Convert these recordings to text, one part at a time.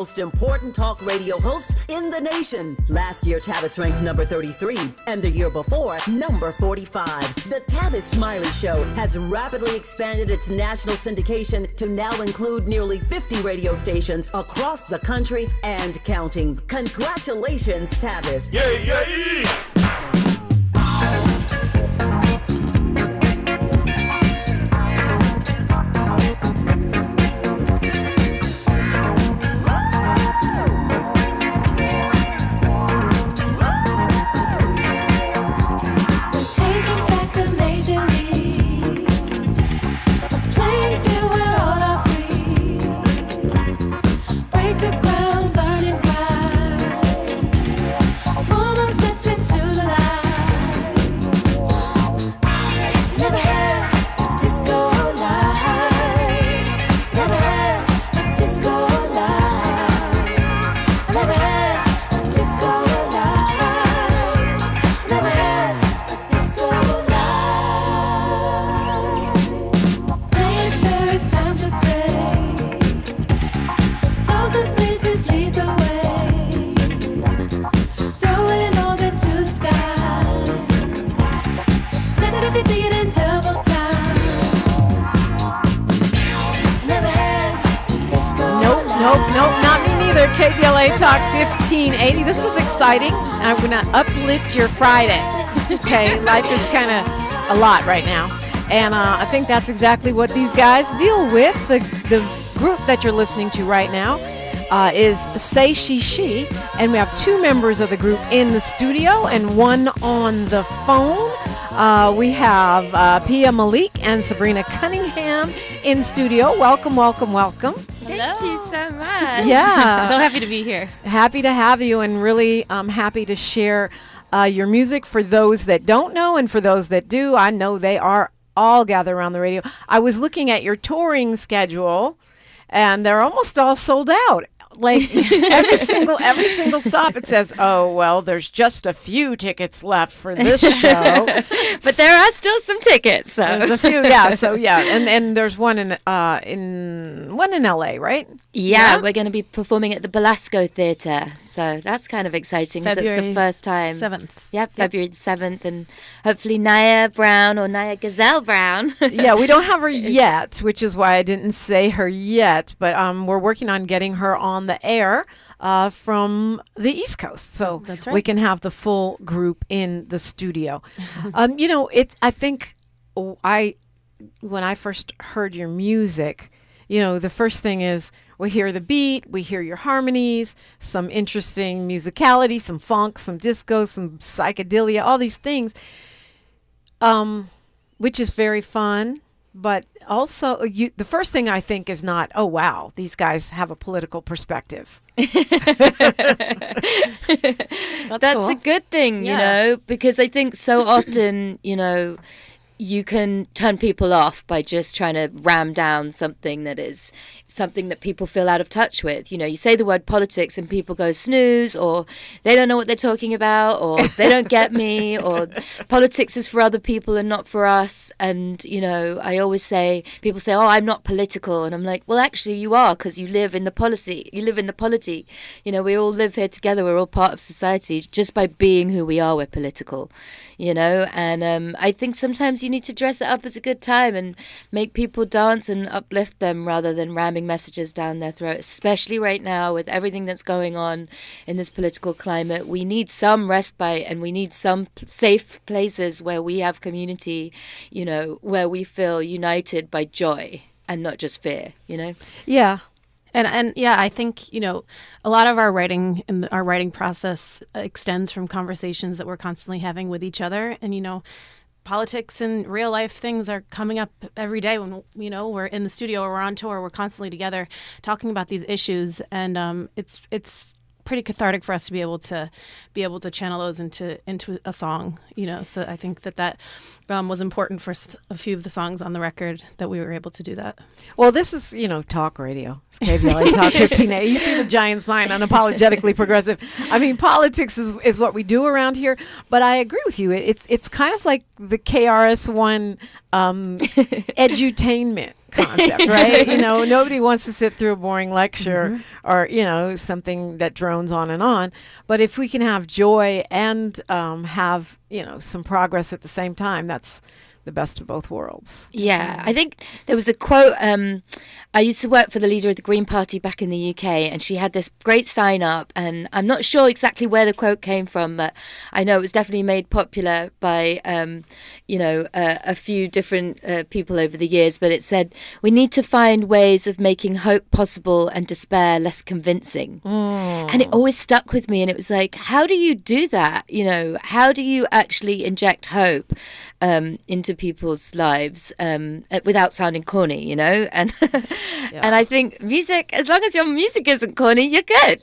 Most important talk radio hosts in the nation. Last year, Tavis ranked number 33, and the year before, number 45. The Tavis Smiley Show has rapidly expanded its national syndication to now include nearly 50 radio stations across the country and counting. Congratulations, Tavis. Yay, yay! Nope, not me neither. KBLA Talk 1580. This is exciting. I'm going to uplift your Friday. Okay, life is kind of a lot right now. And I think that's exactly what these guys deal with. The group that you're listening to right now is Say She. And we have two members of the group in the studio and one on the phone. We have Piya Malik and Sabrina Cunningham in studio. Welcome. Thank you so much. Yeah. So happy to be here. Happy to have you, and really happy to share your music for those that don't know and for those that do. I know they are all gathered around the radio. I was looking at your touring schedule, and they're almost all sold out. Like every single stop, it says, "Oh well, there's just a few tickets left for this show." But there are still some tickets. So there's a few, yeah. So yeah, and there's one in LA, right? Yeah, we're going to be performing at the Belasco Theatre, so that's kind of exciting. February it's the first time. 7th. Yep, February 7th, and hopefully Nya Gazelle Brown. Yeah, we don't have her yet, which is why I didn't say her yet. But we're working on getting her on the air from the East Coast, so that's right. We can have the full group in the studio. I think when I first heard your music, the first thing is we hear the beat, we hear your harmonies, some interesting musicality, some funk, some disco, some psychedelia, all these things, which is very fun. But also, the first thing I think is not, oh, wow, these guys have a political perspective. That's cool. A good thing, because I think so often, you can turn people off by just trying to ram down something that is something that people feel out of touch with. You say the word politics and people go snooze, or they don't know what they're talking about, or they don't get me, or politics is for other people and not for us. And, I always say, people say, oh, I'm not political. And I'm like, well, actually you are, because you live in the policy. You live in the polity. We all live here together. We're all part of society. Just by being who we are, we're political. And I think sometimes you need to dress it up as a good time and make people dance and uplift them rather than ramming messages down their throat, especially right now with everything that's going on in this political climate. We need some respite, and we need some safe places where we have community, where we feel united by joy and not just fear, Yeah. And yeah, I think, a lot of our writing and our writing process extends from conversations that we're constantly having with each other. And, politics and real life things are coming up every day when, we're in the studio or we're on tour. We're constantly together talking about these issues. And it's pretty cathartic for us to be able to channel those into a song, so I think that was important for a few of the songs on the record that we were able to do that. Well, this is, talk radio. It's KBLA Talk 1580. You see the giant sign, unapologetically progressive. I mean, politics is what we do around here, but I agree with you. It's kind of like the KRS-One edutainment. concept, right? Nobody wants to sit through a boring lecture or, something that drones on and on. But if we can have joy and have, some progress at the same time, that's the best of both worlds. Yeah, I think there was a quote. I used to work for the leader of the Green Party back in the UK, and she had this great sign up, and I'm not sure exactly where the quote came from, but I know it was definitely made popular by, a few different people over the years, but it said, "We need to find ways of making hope possible and despair less convincing." And it always stuck with me, and it was like, how do you do that? How do you actually inject hope into people's lives without sounding corny, And and I think music, as long as your music isn't corny, you're good.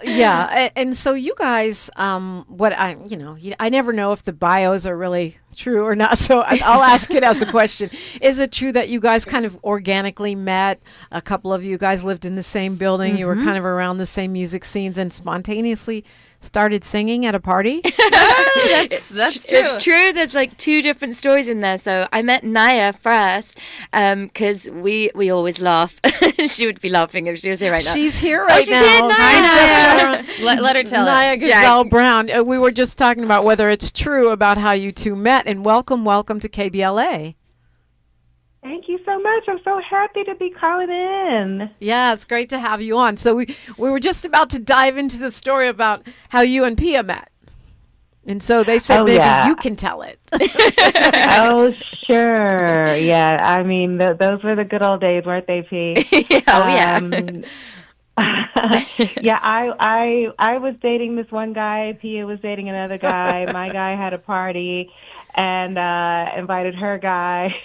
Yeah, and so you guys, I never know if the bios are really true or not, so I'll ask it as a question. Is it true that you guys kind of organically met? A couple of you guys lived in the same building, you were kind of around the same music scenes, and spontaneously started singing at a party? That's true. It's true. There's like two different stories in there. So I met Nya first because we always laugh. She would be laughing if she was here right now. She's here right she's now. Here, Nya. Let her tell Nya Gazelle Brown. We were just talking about whether it's true about how you two met. And welcome to KBLA. Thank you so much. I'm so happy to be calling in. Yeah, it's great to have you on. So we were just about to dive into the story about how you and Piya met. And so they said, maybe you can tell it. Oh, sure. Yeah, I mean, those were the good old days, weren't they, P? Yeah. Yeah, I was dating this one guy. Piya was dating another guy. My guy had a party and invited her guy.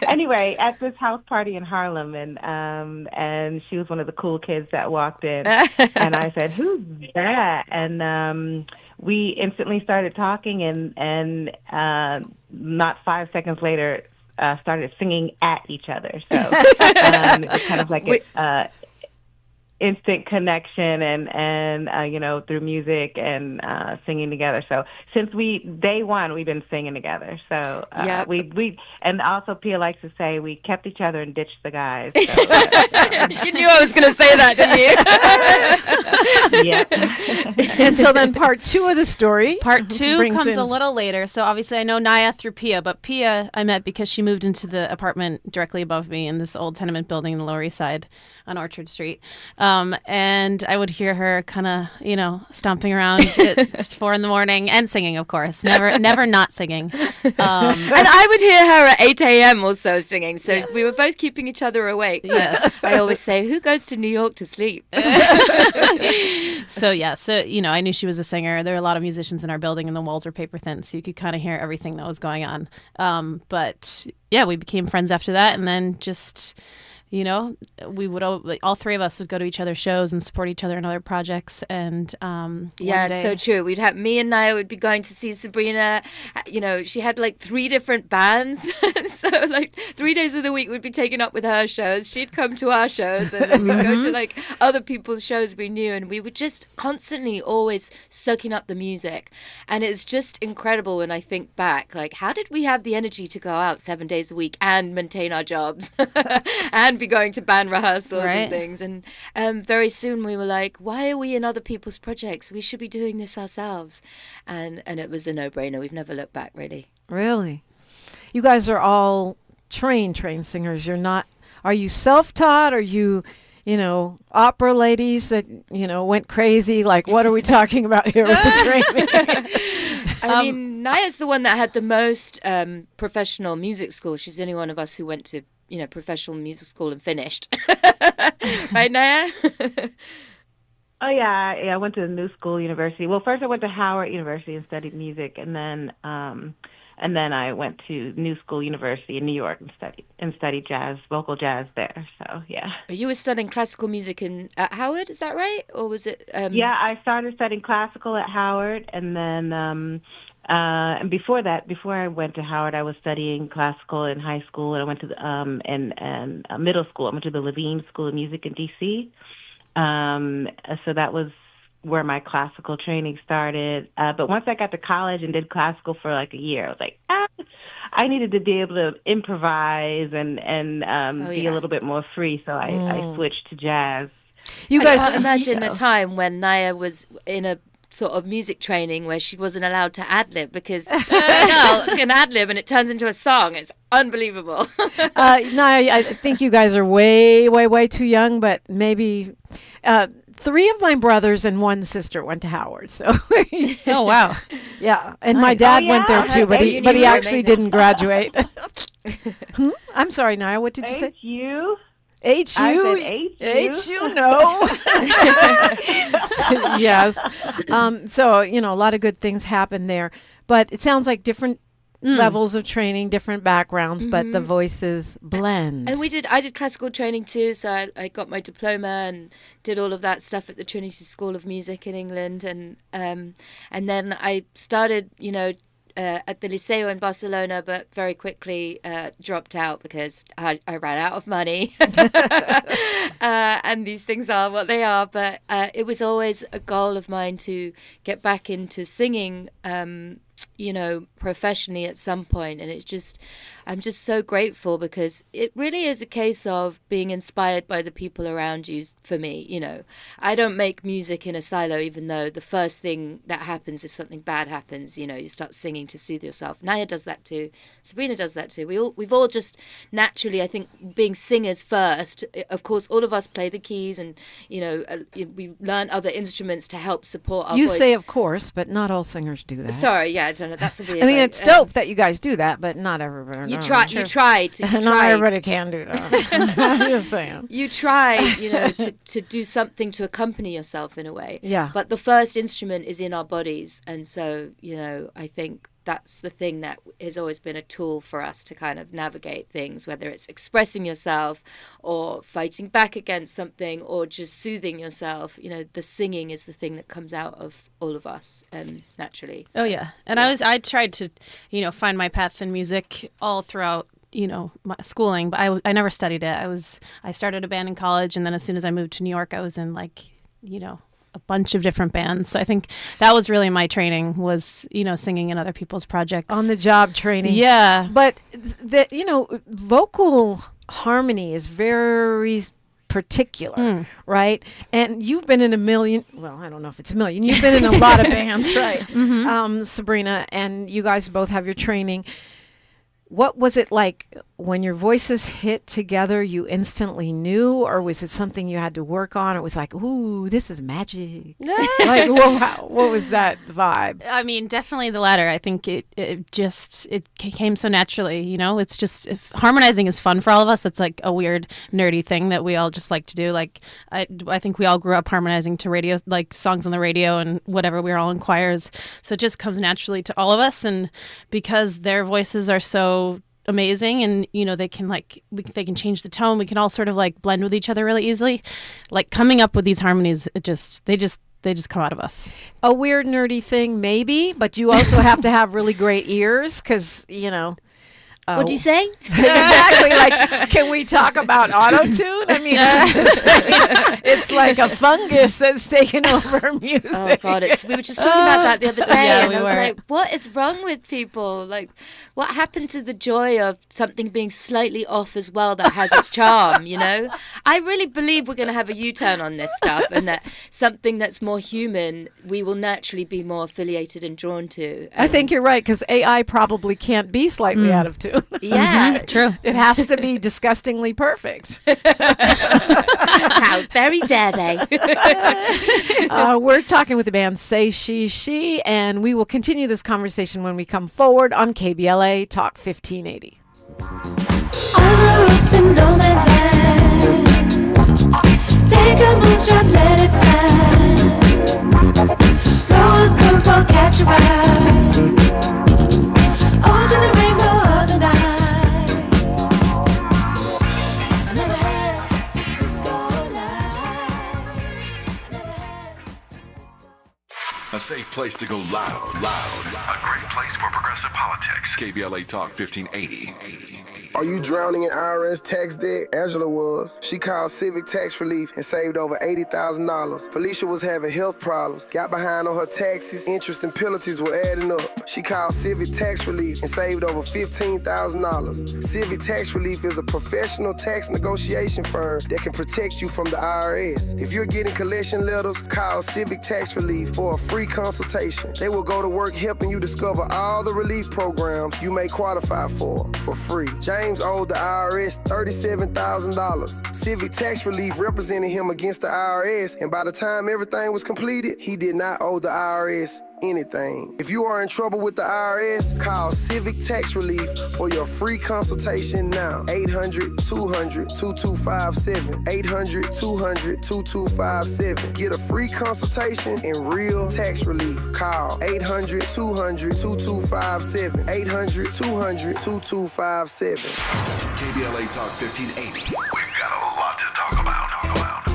Anyway, at this house party in Harlem, and she was one of the cool kids that walked in, and I said, "Who's that?" And we instantly started talking, and not 5 seconds later, started singing at each other. So it was kind of like an instant connection, and through music and singing together. So since day one, we've been singing together. So we and also Piya likes to say we kept each other and ditched the guys. So, you knew I was going to say that, didn't you? Yeah. And so then part two of the story. Part two comes a little later. So obviously I know Nya through Piya, but Piya I met because she moved into the apartment directly above me in this old tenement building in the Lower East Side on Orchard Street. And I would hear her kind of, stomping around at 4 a.m. and singing, of course, never not singing. And I would hear her at 8 a.m. also singing. So we were both keeping each other awake. Yes. I always say, who goes to New York to sleep? So I knew she was a singer. There were a lot of musicians in our building and the walls were paper thin, so you could kind of hear everything that was going on. But we became friends after that, and then just... we would all three of us would go to each other's shows and support each other in other projects. And it's so true. We'd have me and Nya would be going to see Sabrina. She had like 3 different bands, so like 3 days of the week would be taken up with her shows. She'd come to our shows, and then we'd go to like other people's shows we knew, and we were just constantly always soaking up the music. And it's just incredible when I think back, like how did we have the energy to go out 7 days a week and maintain our jobs and be going to band rehearsals and things, and very soon we were like, why are we in other people's projects? We should be doing this ourselves, and it was a no-brainer. We've never looked back, really. You guys are all trained singers. Are you self-taught? Are you opera ladies that went crazy? Like, what are we talking about here with the training? I mean, Nya's the one that had the most professional music school. She's the only one of us who went to professional music school and finished. Right, Nya? Oh, yeah. I went to the New School University. Well, first I went to Howard University and studied music, and then I went to New School University in New York and studied jazz, vocal jazz there. So, yeah. You were studying classical music at Howard, is that right? Or was it... Yeah, I started studying classical at Howard, and then... and before I went to Howard, I was studying classical in high school, and I went to the middle school. I went to the Levine School of Music in D.C. So that was where my classical training started. But once I got to college and did classical for like a year, I was like, I needed to be able to improvise and be a little bit more free. So I switched to jazz. You guys I can't imagine a time when Nya was in a sort of music training where she wasn't allowed to ad-lib, because a girl can ad-lib and it turns into a song. It's unbelievable. Nya, I think you guys are way, way, way too young, but maybe 3 of my brothers and 1 sister went to Howard. So oh wow, yeah, and my dad went there too, but he actually didn't graduate. I'm sorry, Nya, what did you say? HU? HU, no. Yes. So, a lot of good things happen there. But it sounds like different levels of training, different backgrounds, but the voices blend. And I did classical training too, so I got my diploma and did all of that stuff at the Trinity School of Music in England, and then I started, at the Liceo in Barcelona, but very quickly dropped out because I ran out of money. And these things are what they are. But it was always a goal of mine to get back into singing, professionally at some point. And I'm just so grateful, because it really is a case of being inspired by the people around you. For me, I don't make music in a silo, even though the first thing that happens if something bad happens, you start singing to soothe yourself. Nya does that too. Sabrina does that too. We've all just naturally, I think, being singers first. Of course, all of us play the keys, and we learn other instruments to help support our voice. You say of course, but not all singers do that. Sorry, yeah, I don't know. That's a weird. I mean, it's dope that you guys do that, but not everybody. You try to. Not everybody can do that. I'm just saying. You try, to do something to accompany yourself in a way. Yeah. But the first instrument is in our bodies, and so I think that's the thing that has always been a tool for us to kind of navigate things, whether it's expressing yourself or fighting back against something or just soothing yourself. The singing is the thing that comes out of all of us naturally. So, oh yeah. And yeah. I tried to, find my path in music all throughout, my schooling, but I never studied it. I started a band in college, and then as soon as I moved to New York, I was in a bunch of different bands. So I think that was really my training, was, singing in other people's projects. On the job training. Yeah. But, vocal harmony is very particular, right? And you've been in a million, well, I don't know if it's a million, you've been in a lot of bands, right? Sabrina, and you guys both have your training. What was it like when your voices hit together? You instantly knew, or was it something you had to work on? It was like, ooh, this is magic. Like, what was that vibe? I mean, definitely the latter. I think it came so naturally. It's just, if harmonizing is fun for all of us. It's like a weird nerdy thing that we all just like to do. Like, I think we all grew up harmonizing to radio, like songs on the radio and whatever. We were all in choirs, so it just comes naturally to all of us. And because their voices are so amazing, and they can change the tone, we can all sort of like blend with each other really easily. Like, coming up with these harmonies, they just come out of us. A weird nerdy thing maybe, but you also have to have really great ears, because what do you say? Exactly. Like, can we talk about auto-tune? I mean, it's like a fungus that's taken over music. Oh, God. We were just talking about that the other day. Yeah, and I was like, what is wrong with people? Like, what happened to the joy of something being slightly off as well that has its charm, I really believe we're going to have a U-turn on this stuff, and that something that's more human, we will naturally be more affiliated and drawn to. I think you're right, because AI probably can't be slightly out of tune. Yeah, true. It has to be disgustingly perfect. How very dare they? We're talking with the band Say She, and we will continue this conversation when we come forward on KBLA Talk 1580. All the roots in no man's land. Take a moonshot, let it stand. Throw a curveball, catch a ride. Oh, to the rainbow. A safe place to go loud. A great place for progressive politics. KBLA Talk 1580. Are you drowning in IRS tax debt? Angela was. She called Civic Tax Relief and saved over $80,000. Felicia was having health problems, got behind on her taxes, interest and penalties were adding up. She called Civic Tax Relief and saved over $15,000. Civic Tax Relief is a professional tax negotiation firm that can protect you from the IRS. If you're getting collection letters, call Civic Tax Relief for a free consultation. They will go to work helping you discover all the relief programs you may qualify for free. James owed the IRS $37,000. Civic Tax Relief represented him against the IRS, and by the time everything was completed, he did not owe the IRS anything. If you are in trouble with the IRS, call Civic Tax Relief for your free consultation now. 800-200-2257. 800-200-2257. Get a free consultation and real tax relief. Call 800-200-2257. 800-200-2257. KBLA Talk 1580. We've got a lot to talk about.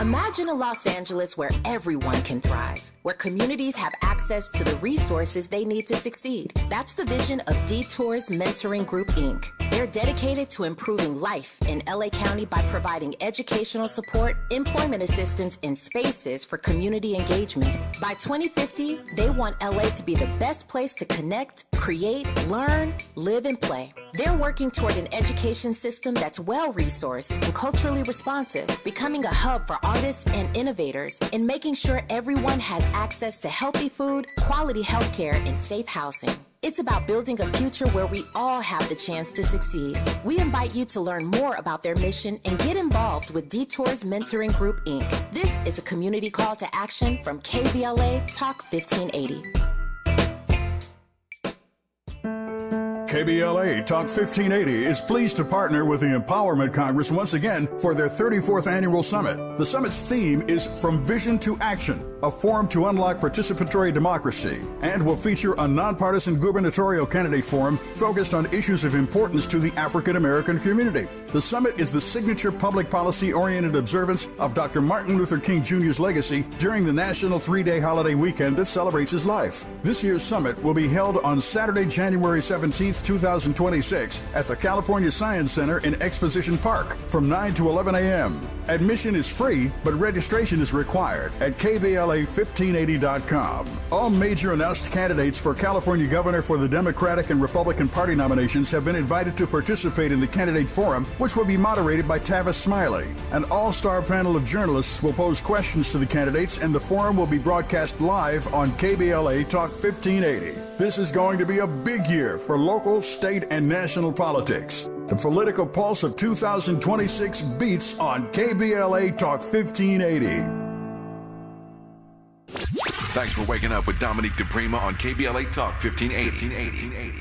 Imagine a Los Angeles where everyone can thrive, where communities have access to the resources they need to succeed. That's the vision of Detours Mentoring Group, Inc. They're dedicated to improving life in LA County by providing educational support, employment assistance, and spaces for community engagement. By 2050, they want LA to be the best place to connect, create, learn, live, and play. They're working toward an education system that's well-resourced and culturally responsive, becoming a hub for artists and innovators, and making sure everyone has access to healthy food, quality healthcare, and safe housing. It's about building a future where we all have the chance to succeed. We invite you to learn more about their mission and get involved with Detours Mentoring Group, Inc. This is a community call to action from KBLA Talk 1580. KBLA Talk 1580 is pleased to partner with the Empowerment Congress once again for their 34th annual summit. The summit's theme is From Vision to Action, a forum to unlock participatory democracy, and will feature a nonpartisan gubernatorial candidate forum focused on issues of importance to the African American community. The summit is the signature public policy-oriented observance of Dr. Martin Luther King Jr.'s legacy during the national 3-day holiday weekend that celebrates his life. This year's summit will be held on Saturday, January 17th, 2026 at the California Science Center in Exposition Park from 9 to 11 a.m. Admission is free, but registration is required at KBLA1580.com. All major announced candidates for California governor for the Democratic and Republican Party nominations have been invited to participate in the candidate forum, which will be moderated by Tavis Smiley. An all-star panel of journalists will pose questions to the candidates, and the forum will be broadcast live on KBLA Talk 1580. This is going to be a big year for local, state, and national politics. The political pulse of 2026 beats on KBLA Talk 1580. Thanks for waking up with Dominique DePrima on KBLA Talk 1580.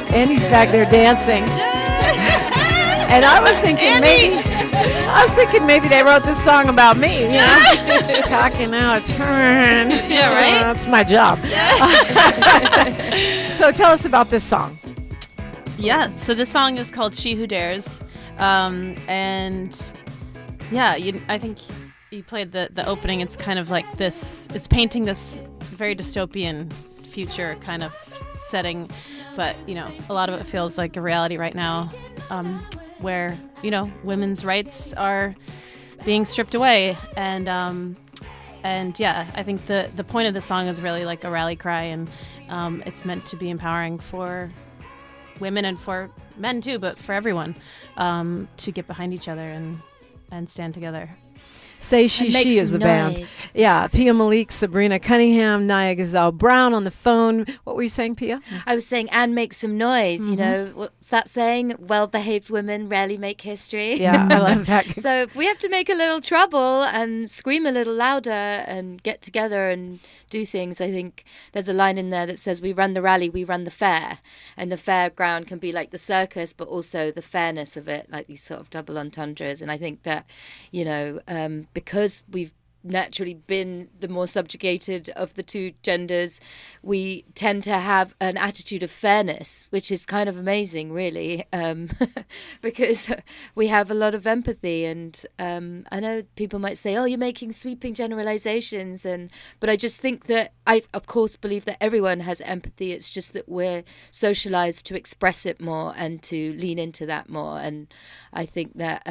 And he's back there dancing. And I was thinking maybe they wrote this song about me, you know? Talking out of turn. Yeah, right? That's my job. So tell us about this song. Yeah, so this song is called She Who Dares. And yeah, I think you played the opening. It's kind of like this, it's painting this very dystopian future kind of setting. But, you know, a lot of it feels like a reality right now, where, you know, women's rights are being stripped away. And yeah, I think the point of the song is really like a rally cry, and it's meant to be empowering for women and for men too, but for everyone, to get behind each other and stand together. Say She is the band. Yeah, Piya Malik, Sabrina Cunningham, Nya Gazelle Brown on the phone. What were you saying, Piya? I was saying, and make some noise, you know. What's that saying? Well-behaved women rarely make history. Yeah, I love that. So if we have to make a little trouble and scream a little louder and get together and do things, I think there's a line in there that says, we run the rally, we run the fair. And the fairground can be like the circus, but also the fairness of it, like these sort of double entendres. And I think that, you know, because we've naturally been the more subjugated of the two genders, we tend to have an attitude of fairness, which is kind of amazing, really, because we have a lot of empathy. And I know people might say, oh, you're making sweeping generalizations, but I just think that I, of course, believe that everyone has empathy. It's just that we're socialized to express it more and to lean into that more. And I think that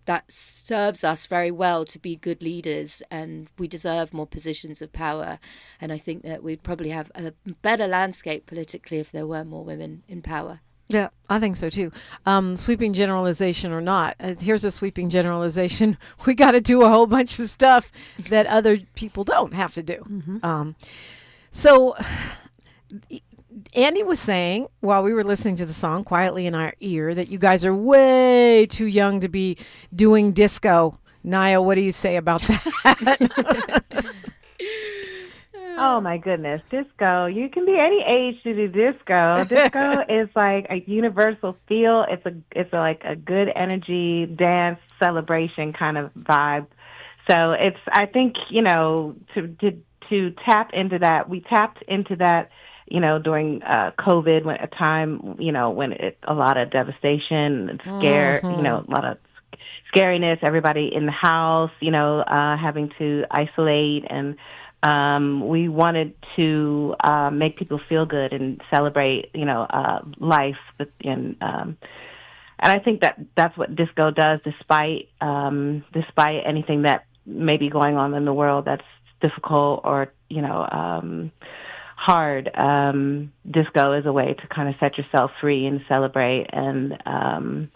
that serves us very well to be good leaders, and we deserve more positions of power. And I think that we'd probably have a better landscape politically if there were more women in power. Yeah, I think so too. Sweeping generalization or not, here's a sweeping generalization. We got to do a whole bunch of stuff that other people don't have to do. So Andy was saying, while we were listening to the song quietly in our ear, that you guys are way too young to be doing disco. Nya, what do you say about that? Oh my goodness, disco. You can be any age to do disco. Disco is like a universal feel. It's like a good energy dance celebration kind of vibe. So I think, you know, to tap into that, we tapped into that, you know, during COVID, when a time, you know, when a lot of devastation and scare, you know, a lot of scariness, everybody in the house, you know, having to isolate, and we wanted to make people feel good and celebrate, you know, life. And I think that's what disco does, despite anything that may be going on in the world that's difficult or, you know, hard. Disco is a way to kind of set yourself free and celebrate. And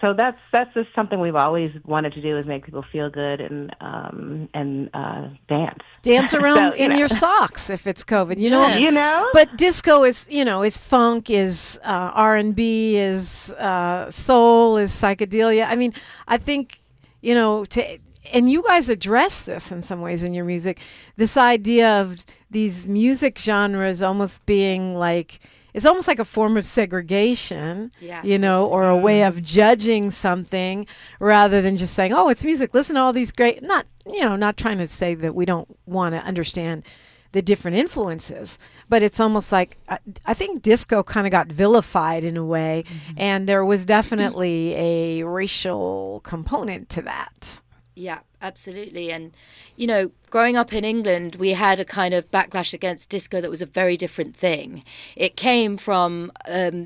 so that's just something we've always wanted to do, is make people feel good and dance around in your socks if it's COVID, you know. But disco is, you know, is funk, is R&B, is soul, is psychedelia. I mean, I think, you know, and you guys address this in some ways in your music, this idea of these music genres almost being like, it's almost like a form of segregation, you know, or a way of judging something rather than just saying, oh, it's music. Listen to all these great, not trying to say that we don't want to understand the different influences, but it's almost like, I think disco kind of got vilified in a way, and there was definitely a racial component to that. Yeah, absolutely. And, you know, growing up in England, we had a kind of backlash against disco that was a very different thing. It came from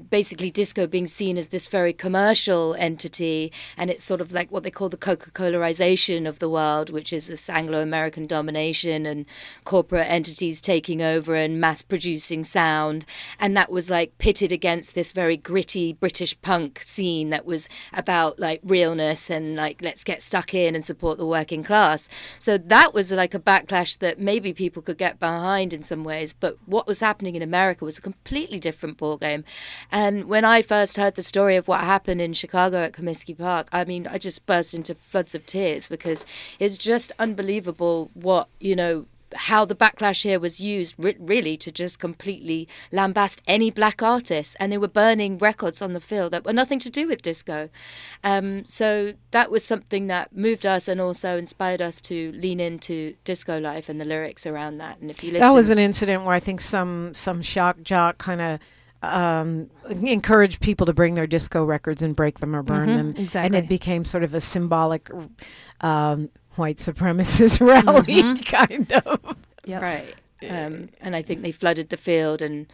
basically disco being seen as this very commercial entity, and it's sort of like what they call the Coca-Colaization of the world, which is this Anglo-American domination and corporate entities taking over and mass-producing sound. And that was like pitted against this very gritty British punk scene that was about like realness and like, let's get stuck in and support the working class. So that was like a backlash that maybe people could get behind in some ways, but what was happening in America was a completely different ballgame. And when I first heard the story of what happened in Chicago at Comiskey Park, I mean, I just burst into floods of tears, because it's just unbelievable what, you know, how the backlash here was used really to just completely lambast any black artists, and they were burning records on the field that were nothing to do with disco. So that was something that moved us and also inspired us to lean into disco life and the lyrics around that. And if you listen, that was an incident where I think some shock jock kind of encourage people to bring their disco records and break them or burn them. Exactly. And it became sort of a symbolic white supremacist rally, kind of. Yep. Right. And I think they flooded the field. And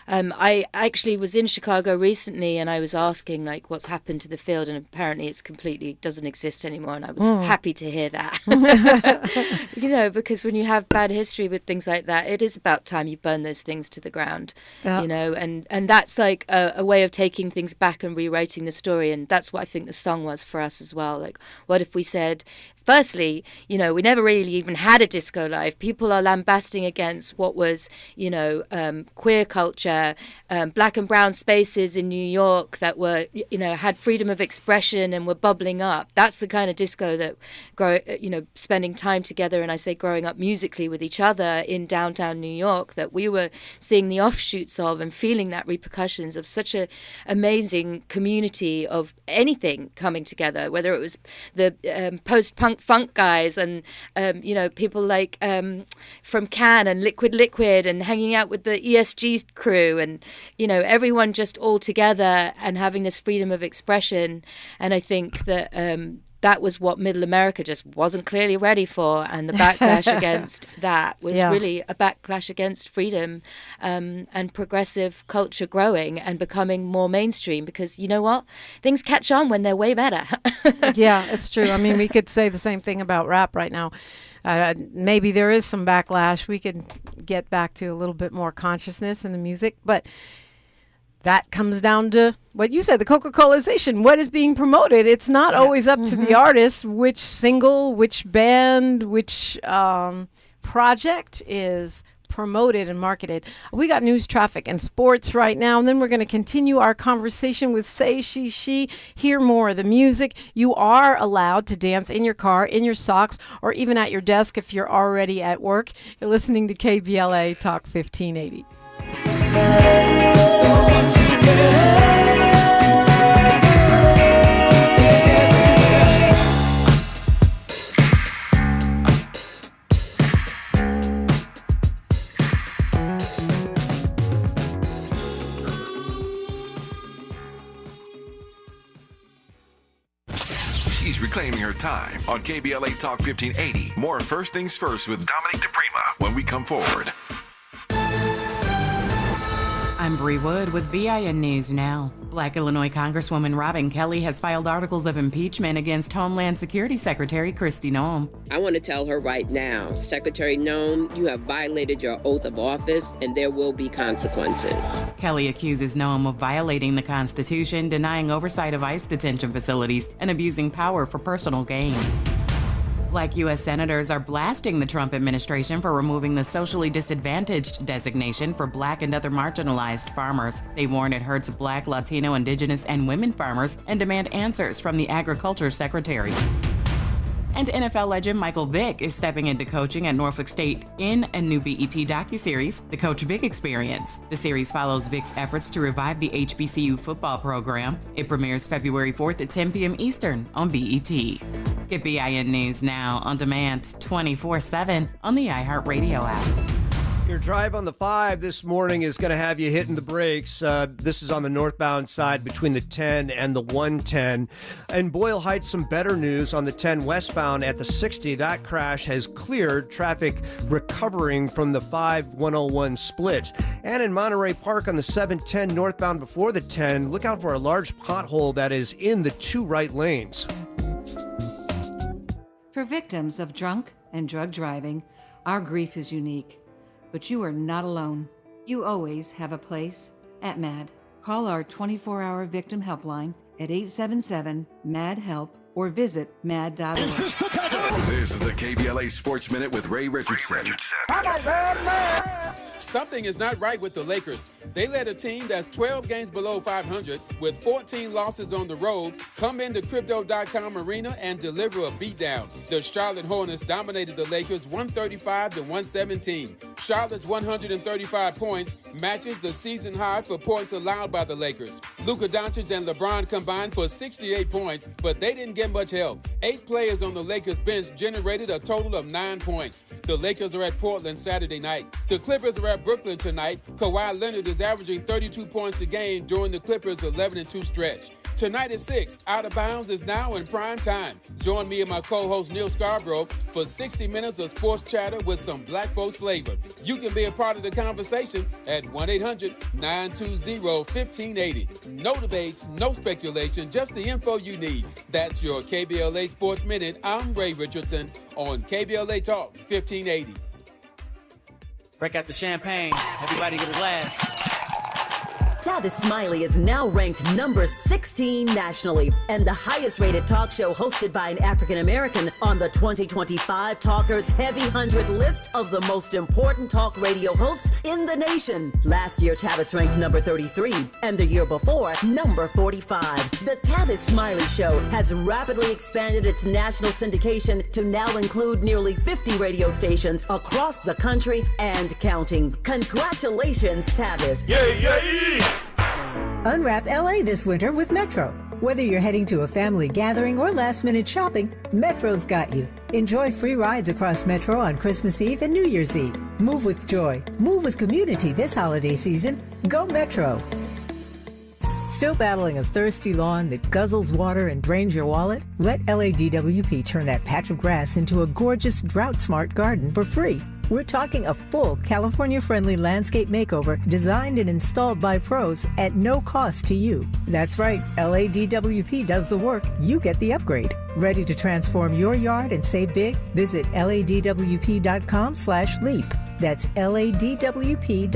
I actually was in Chicago recently, and I was asking, like, what's happened to the field, and apparently it's completely doesn't exist anymore, and I was happy to hear that. Because when you have bad history with things like that, it is about time you burn those things to the ground, and that's like a way of taking things back and rewriting the story, and that's what I think the song was for us as well. Like, what if we said, firstly, we never really even had a disco life. People are lambasting against what was, queer culture, black and brown spaces in New York that were, had freedom of expression and were bubbling up. That's the kind of disco that, spending time together, and I say growing up musically with each other in downtown New York, that we were seeing the offshoots of and feeling that repercussions of such an amazing community of anything coming together, whether it was the post-punk funk guys and people like from Can and Liquid and hanging out with the ESG crew, and everyone just all together and having this freedom of expression. And I think that that was what Middle America just wasn't clearly ready for, and the backlash against that was really a backlash against freedom and progressive culture growing and becoming more mainstream, because you know what? Things catch on when they're way better. Yeah, it's true. I mean, we could say the same thing about rap right now. Maybe there is some backlash. We could get back to a little bit more consciousness in the music, but that comes down to what you said, the Coca-Colaization. What is being promoted? It's not always up to the artist which single, which band, which project is promoted and marketed. We got news, traffic, and sports right now, and then we're going to continue our conversation with Say She. Hear more of the music. You are allowed to dance in your car, in your socks, or even at your desk if you're already at work. You're listening to KBLA Talk 1580. She's reclaiming her time on KBLA Talk 1580. More First Things First with Dominique DePrima when we come forward. I'm Bree Wood with BIN News Now. Black Illinois Congresswoman Robin Kelly has filed articles of impeachment against Homeland Security Secretary Kristi Noem. I want to tell her right now, Secretary Noem, you have violated your oath of office and there will be consequences. Kelly accuses Noem of violating the Constitution, denying oversight of ICE detention facilities, and abusing power for personal gain. Black U.S. senators are blasting the Trump administration for removing the socially disadvantaged designation for Black and other marginalized farmers. They warn it hurts Black, Latino, Indigenous, and women farmers and demand answers from the Agriculture Secretary. And NFL legend Michael Vick is stepping into coaching at Norfolk State in a new BET docuseries, The Coach Vick Experience. The series follows Vick's efforts to revive the HBCU football program. It premieres February 4th at 10 p.m. Eastern on BET. Get BIN News Now on demand 24/7 on the iHeartRadio app. Your drive on the 5 this morning is going to have you hitting the brakes. This is on the northbound side between the 10 and the 110. In Boyle Heights, some better news on the 10 westbound at the 60. That crash has cleared, traffic recovering from the 5-101 split. And in Monterey Park on the 710 northbound before the 10, look out for a large pothole that is in the 2 right lanes. For victims of drunk and drug driving, our grief is unique. But you are not alone. You always have a place at MAD. Call our 24-hour victim helpline at 877-MAD-HELP or visit mad.org. This is the KBLA Sports Minute with Ray Richardson. Something is not right with the Lakers. They led a team that's 12 games below 500 with 14 losses on the road, come into Crypto.com Arena and deliver a beatdown. The Charlotte Hornets dominated the Lakers 135-117. Charlotte's 135 points matches the season high for points allowed by the Lakers. Luka Doncic and LeBron combined for 68 points, but they didn't get much help. 8 players on the Lakers bench generated a total of 9 points. The Lakers are at Portland Saturday night. The Clippers are at Brooklyn tonight. Kawhi Leonard is averaging 32 points a game during the Clippers' 11-2 stretch. Tonight at 6, Out of Bounds is now in prime time. Join me and my co-host Neil Scarborough for 60 minutes of sports chatter with some black folks flavor. You can be a part of the conversation at 1-800-920-1580. No debates, no speculation, just the info you need. That's your KBLA Sports Minute. I'm Ray Richardson on KBLA Talk 1580. Break out the champagne. Everybody get a glass. Tavis Smiley is now ranked number 16 nationally and the highest rated talk show hosted by an African American on the 2025 Talkers Heavy 100 list of the most important talk radio hosts in the nation. Last year, Tavis ranked number 33 and the year before, number 45. The Tavis Smiley Show has rapidly expanded its national syndication to now include nearly 50 radio stations across the country and counting. Congratulations, Tavis. Yay! Unwrap LA this winter with Metro. Whether you're heading to a family gathering or last-minute shopping, Metro's got you. Enjoy free rides across Metro on Christmas Eve and New Year's Eve. Move with joy. Move with community this holiday season. Go Metro. Still battling a thirsty lawn that guzzles water and drains your wallet? Let LADWP turn that patch of grass into a gorgeous, drought-smart garden for free. We're talking a full California-friendly landscape makeover designed and installed by pros at no cost to you. That's right, LADWP does the work, you get the upgrade. Ready to transform your yard and save big? Visit ladwp.com/leap. That's ladwp.com/LEAP.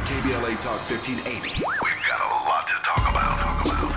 KBLA Talk 1580. We've got a lot to talk about.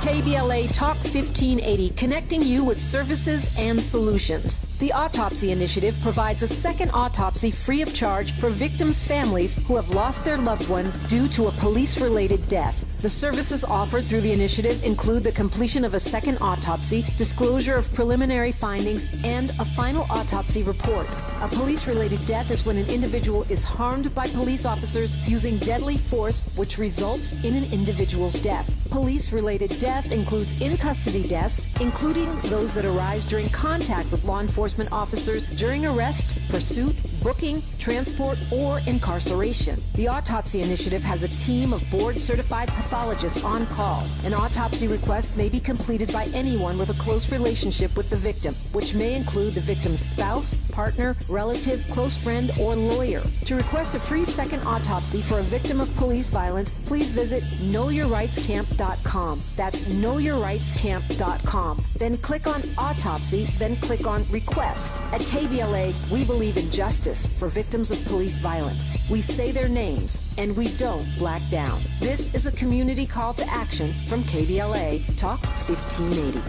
KBLA Talk 1580, connecting you with services and solutions. The Autopsy Initiative provides a second autopsy free of charge for victims' families who have lost their loved ones due to a police-related death. The services offered through the initiative include the completion of a second autopsy, disclosure of preliminary findings, and a final autopsy report. A police-related death is when an individual is harmed by police officers using deadly force, which results in an individual's death. Police-related death includes in-custody deaths, including those that arise during contact with law enforcement officers during arrest, pursuit, booking, transport, or incarceration. The Autopsy Initiative has a team of board-certified pathologists on call. An autopsy request may be completed by anyone with a close relationship with the victim, which may include the victim's spouse, partner, relative, close friend, or lawyer. To request a free second autopsy for a victim of police violence, please visit knowyourrightscamp.com. That's knowyourrightscamp.com. Then click on Autopsy, then click on Request. At KBLA, we believe in justice for victims of police violence. We say their names, and we don't black down. This is a community call to action from KBLA Talk 1580.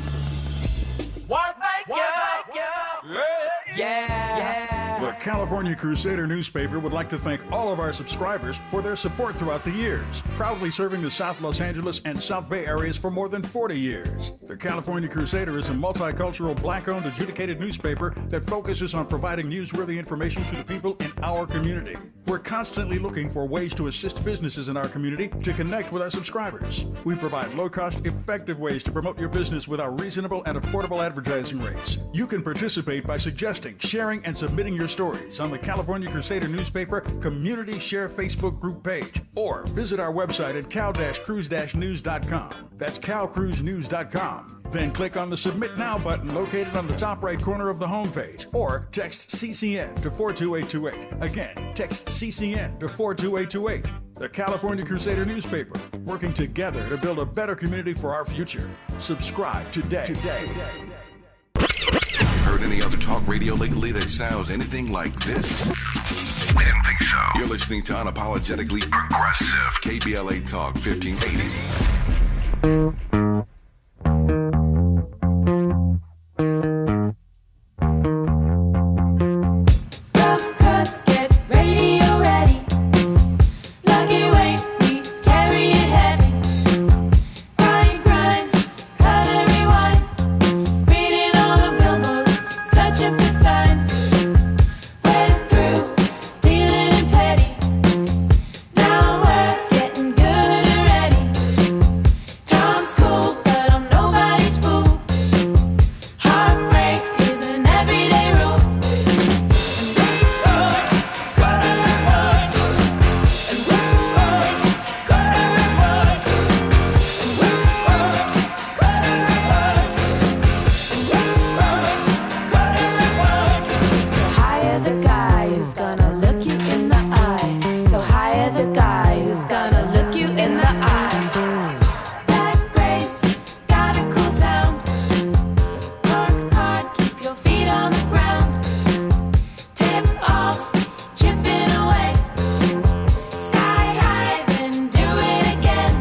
The California Crusader newspaper would like to thank all of our subscribers for their support throughout the years, proudly serving the South Los Angeles and South Bay areas for more than 40 years. The California Crusader is a multicultural, black-owned, adjudicated newspaper that focuses on providing newsworthy information to the people in our community. We're constantly looking for ways to assist businesses in our community to connect with our subscribers. We provide low-cost, effective ways to promote your business with our reasonable and affordable advertising rates. You can participate by suggesting, sharing, and submitting your stories on the California Crusader newspaper Community Share Facebook group page, or visit our website at cal-cruise-news.com. That's calcruisenews.com. Then click on the Submit Now button located on the top right corner of the homepage, or text CCN to 42828. Again, text CCN to 42828. The California Crusader newspaper, working together to build a better community for our future. Subscribe today. Heard any other talk radio lately that sounds anything like this? We didn't think so. You're listening to Unapologetically Progressive KBLA Talk 1580. gonna look you in the eye. So hire the guy who's gonna look you in the eye. Black Grace, got a cool sound. Work hard, keep your feet on the ground. Tip off, chipping away. Sky high, then do it again.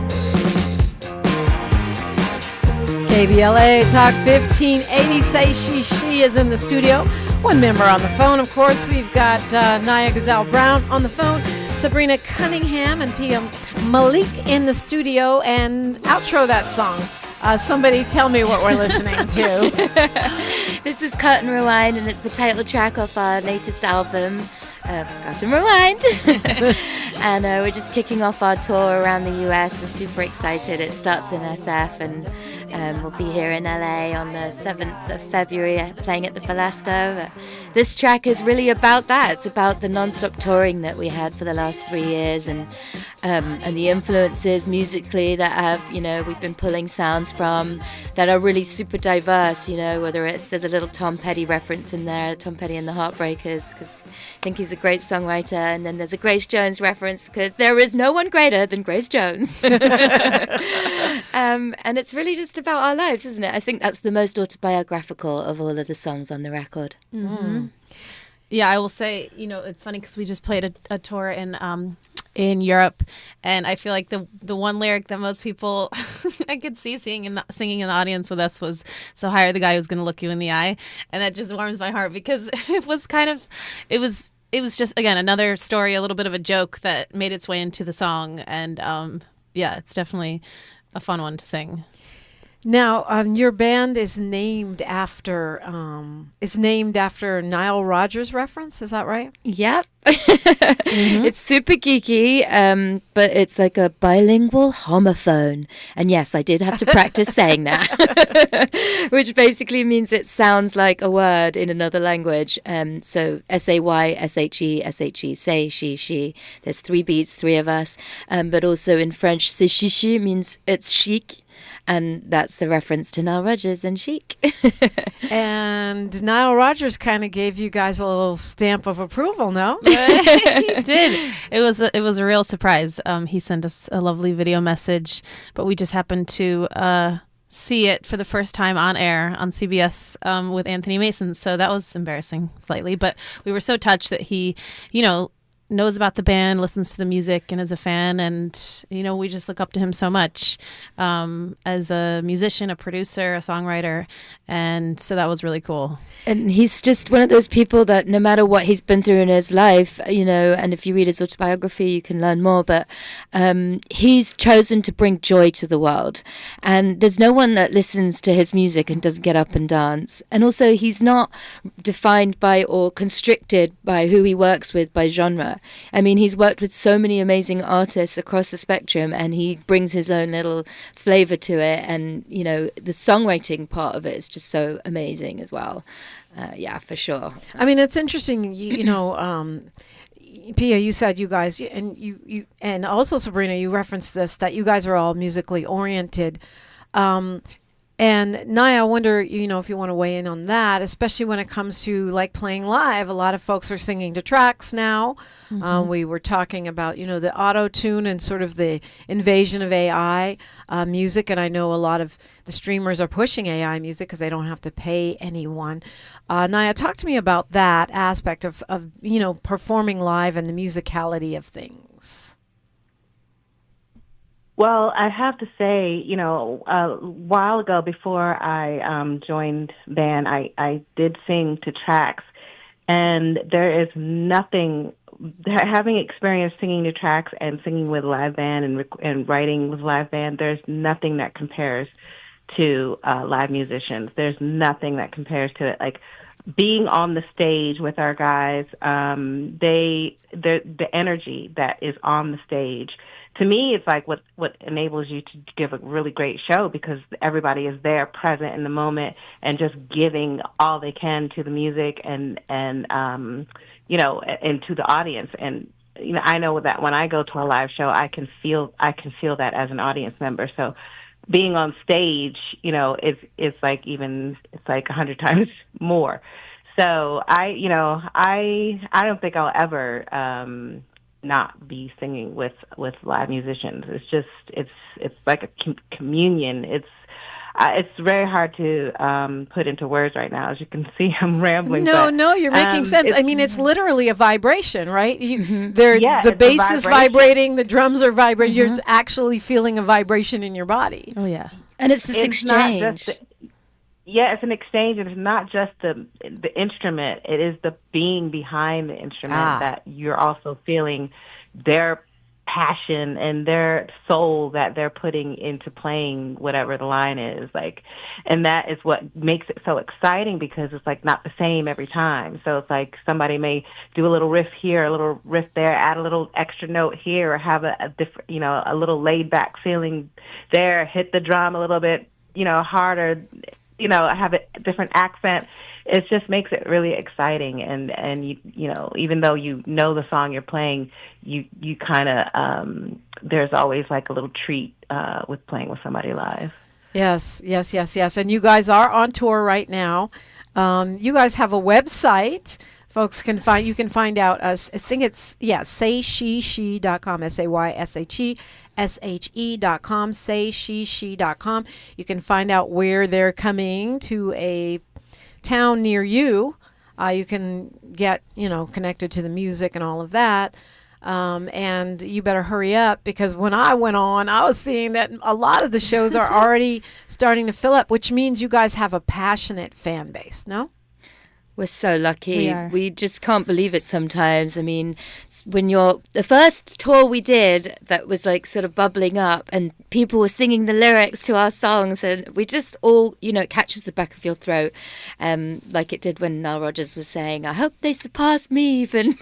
KBLA Talk 1580. Say she is in the studio. One member on the phone, of course. We've got Nya Gazelle Brown on the phone, Sabrina Cunningham and Piya Malik in the studio. And outro that song. Somebody tell me what we're listening to. This is Cut and Rewind, and it's the title track of our latest album, Cut and Rewind. And we're just kicking off our tour around the US. We're super excited. It starts in SF, and we'll be here in LA on the 7th of February playing at the Velasco. This track is really about that. It's about the non-stop touring that we had for the last 3 years, and the influences musically that have, we've been pulling sounds from that are really super diverse, whether there's a little Tom Petty reference in there, Tom Petty and the Heartbreakers, because I think he's a great songwriter, and then there's a Grace Jones reference because there is no one greater than Grace Jones. And it's really just about our lives, isn't it? I think that's the most autobiographical of all of the songs on the record. Mm-hmm. Yeah, I will say, it's funny because we just played a tour in Europe, and I feel like the one lyric that most people I could see singing in the audience with us was "So hire the guy who's going to look you in the eye," and that just warms my heart because it was just, again, another story, a little bit of a joke that made its way into the song, and yeah, it's definitely a fun one to sing. Now, your band is named after Nile Rodgers reference. Is that right? Yep. Mm-hmm. It's super geeky, but it's like a bilingual homophone. And yes, I did have to practice saying that, which basically means it sounds like a word in another language. So S-A-Y, S-H-E, S-H-E, say, she. There's 3 beats, 3 of us. But also in French, c'est chichi means it's chic. And that's the reference to Nile Rodgers and Chic. And Nile Rodgers kind of gave you guys a little stamp of approval, no? He did. It was a real surprise. He sent us a lovely video message, but we just happened to see it for the first time on air on CBS with Anthony Mason. So that was embarrassing slightly, but we were so touched that he, knows about the band, listens to the music, and is a fan, and we just look up to him so much as a musician, a producer, a songwriter, and so that was really cool. And he's just one of those people that no matter what he's been through in his life, and if you read his autobiography you can learn more, but he's chosen to bring joy to the world, and there's no one that listens to his music and doesn't get up and dance. And also he's not defined by or constricted by who he works with by genre. I mean, he's worked with so many amazing artists across the spectrum, and he brings his own little flavor to it. And, the songwriting part of it is just so amazing as well. Yeah, for sure. I mean, it's interesting, Piya, you said you guys, and you and also Sabrina, you referenced this, that you guys are all musically oriented. And Nya, I wonder, if you want to weigh in on that, especially when it comes to like playing live. A lot of folks are singing to tracks now. Mm-hmm. We were talking about, the auto-tune and sort of the invasion of AI music. And I know a lot of the streamers are pushing AI music because they don't have to pay anyone. Nya, talk to me about that aspect of performing live and the musicality of things. Well, I have to say, a while ago before I joined band, I did sing to tracks, and there is nothing, having experience singing to tracks and singing with live band and writing with live band, there's nothing that compares to live musicians. There's nothing that compares to it. Like being on the stage with our guys, the energy that is on the stage. To me, it's like what enables you to give a really great show, because everybody is there, present in the moment, and just giving all they can to the music and to the audience. And I know that when I go to a live show, I can feel that as an audience member. So being on stage, it's like 100 times more. So I don't think I'll ever not be singing with live musicians. It's like a communion. It's very hard to put into words right now. As you can see, I'm rambling. No, you're making sense. I mean, it's literally a vibration, right? The bass is vibrating, the drums are vibrating. You're actually feeling a vibration in your body. Oh, yeah. And it's this exchange. It's an exchange, and it's not just the instrument. It is the being behind the instrument that you're also feeling their passion and their soul that they're putting into playing whatever the line is, like, and that is what makes it so exciting, because it's like not the same every time. So it's like somebody may do a little riff here, a little riff there, add a little extra note here, or have a different, a little laid back feeling there, hit the drum a little bit, harder, have a different accent. It just makes it really exciting, and even though the song you're playing, you kind of there's always like a little treat with playing with somebody live. Yes. And you guys are on tour right now. You guys have a website. Folks can find out. I think it's sayshe.com, SAYSHE.com, sayshe.com. You can find out where they're coming to a town near you. You can get connected to the music and all of that. And you better hurry up, because when I went on, I was seeing that a lot of the shows are already starting to fill up, which means you guys have a passionate fan base, no? We're so lucky. We just can't believe it sometimes. I mean, when the first tour we did that was like sort of bubbling up and people were singing the lyrics to our songs, and we just all, it catches the back of your throat, like it did when Nile Rodgers was saying, "I hope they surpass me even."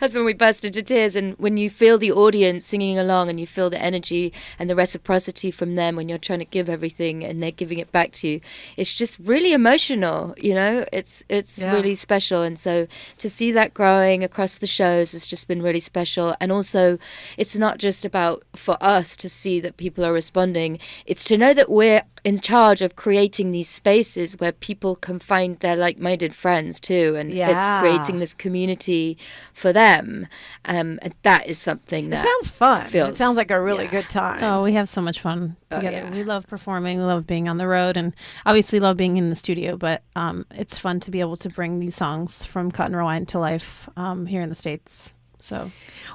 That's when we burst into tears. And when you feel the audience singing along and you feel the energy and the reciprocity from them when you're trying to give everything and they're giving it back to you, it's just really emotional, It's really special. And so to see that growing across the shows has just been really special. And also, it's not just about for us to see that people are responding, it's to know that we're in charge of creating these spaces where people can find their like-minded friends too, and it's creating this community for them, and that is something that sounds fun. It sounds like a really good time. Oh, we have so much fun together. We love performing, we love being on the road, and obviously love being in the studio, but it's fun to be able to bring these songs from Cut and Rewind to life here in the States. So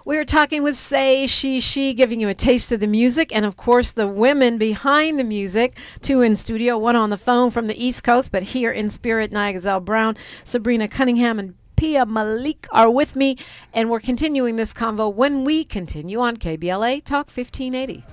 we're talking with Say She, giving you a taste of the music, and of course the women behind the music, two in studio, one on the phone from the East Coast, but here in spirit, Nya Gazelle Brown, Sabrina Cunningham, and Piya Malik are with me, and we're continuing this convo when we continue on KBLA Talk 1580.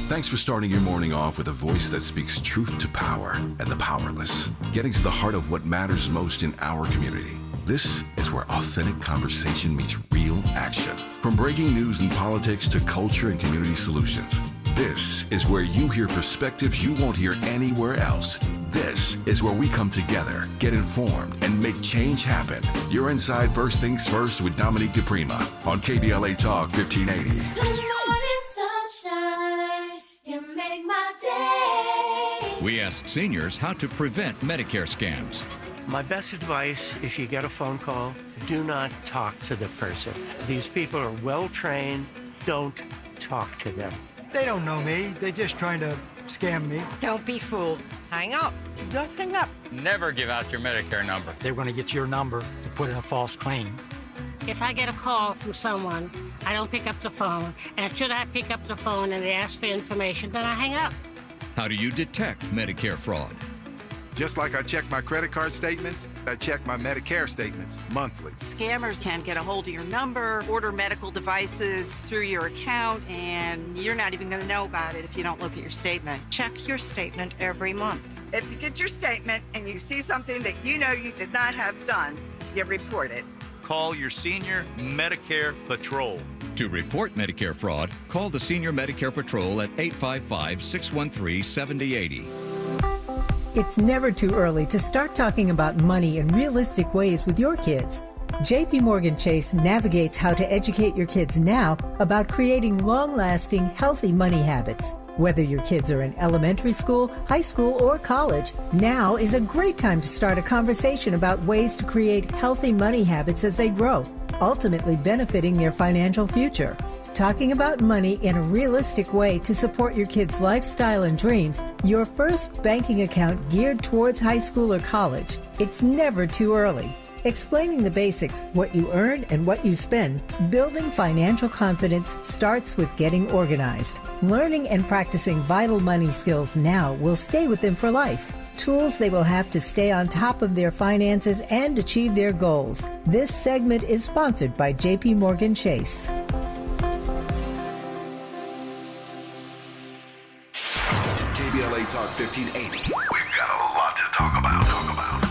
Thanks for starting your morning off with a voice that speaks truth to power and the powerless, getting to the heart of what matters most in our community. This is where authentic conversation meets real action. From breaking news and politics to culture and community solutions, this is where you hear perspectives you won't hear anywhere else. This is where we come together, get informed, and make change happen. You're inside First Things First with Dominique DePrima on KBLA Talk 1580. We ask seniors how to prevent Medicare scams. My best advice, if you get a phone call, do not talk to the person. These people are well trained. Don't talk to them. They don't know me. They're just trying to scam me. Don't be fooled. Hang up. Just hang up. Never give out your Medicare number. They're going to get your number to put in a false claim. If I get a call from someone, I don't pick up the phone. And should I pick up the phone and they ask for information, then I hang up. How do you detect Medicare fraud? Just like I check my credit card statements, I check my Medicare statements monthly. Scammers can get a hold of your number, order medical devices through your account, and you're not even going to know about it if you don't look at your statement. Check your statement every month. If you get your statement and you see something that you know you did not have done, you report it. Call your Senior Medicare Patrol. To report Medicare fraud, call the Senior Medicare Patrol at 855-613-7080. It's never too early to start talking about money in realistic ways with your kids. JP Morgan Chase navigates how to educate your kids now about creating long-lasting, healthy money habits. Whether your kids are in elementary school, high school, or college, now is a great time to start a conversation about ways to create healthy money habits as they grow, ultimately benefiting their financial future. Talking about money in a realistic way to support your kids' lifestyle and dreams, your first banking account geared towards high school or college. It's never too early. Explaining the basics, what you earn and what you spend, building financial confidence starts with getting organized. Learning and practicing vital money skills now will stay with them for life. Tools they will have to stay on top of their finances and achieve their goals. This segment is sponsored by JP Morgan Chase. KBLA Talk 1580. We've got a lot to talk about.